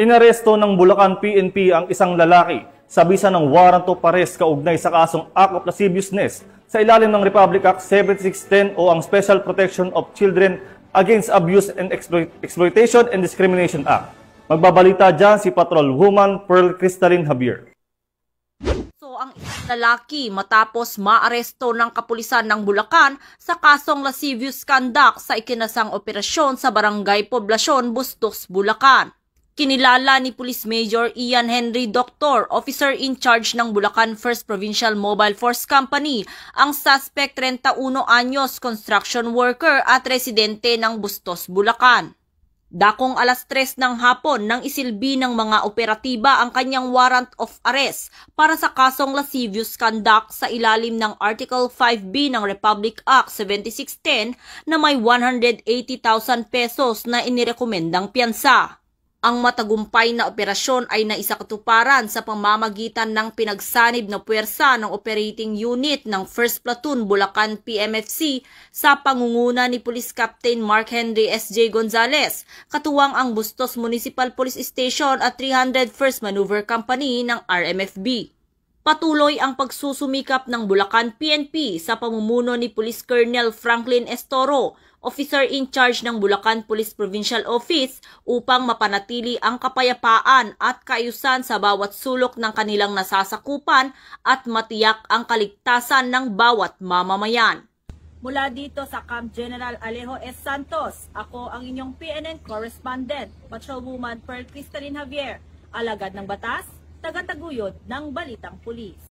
Inaresto ng Bulacan PNP ang isang lalaki sa bisa ng warrant of arrest kaugnay sa kasong act of lasciviousness sa ilalim ng Republic Act 7610 o ang Special Protection of Children Against Abuse and Exploitation and Discrimination Act. Magbabalita dyan si Patrol Woman Pearl Crystalline Javier. Ang isang lalaki matapos maaresto ng kapulisan ng Bulacan sa kasong lascivious conduct sa ikinasang operasyon sa Barangay Poblacion, Bustos, Bulacan. Kinilala ni Police Major Ian Henry Doctor, officer in charge ng Bulacan 1st Provincial Mobile Force Company, ang suspect 31 anyos, construction worker at residente ng Bustos, Bulacan. Dakong alas 3 ng hapon nang isilbi ng mga operatiba ang kanyang warrant of arrest para sa kasong lascivious conduct sa ilalim ng Article 5B ng Republic Act 7610 na may 180,000 pesos na inirekomendang piyansa. Ang matagumpay na operasyon ay naisakatuparan sa pamamagitan ng pinagsanib na puwersa ng operating unit ng 1st Platoon Bulacan PMFC sa pangunguna ni Police Captain Mark Henry S.J. Gonzales, katuwang ang Bustos Municipal Police Station at 301st Maneuver Company ng RMFB. Patuloy ang pagsusumikap ng Bulacan PNP sa pamumuno ni Police Colonel Franklin Estoro, officer in charge ng Bulacan Police Provincial Office, upang mapanatili ang kapayapaan at kaayusan sa bawat sulok ng kanilang nasasakupan at matiyak ang kaligtasan ng bawat mamamayan. Mula dito sa Camp General Alejo S. Santos, ako ang inyong PNN correspondent, Patrolwoman Pearl Crystalline Javier, alagad ng batas, tagataguyod ng Balitang Pulis.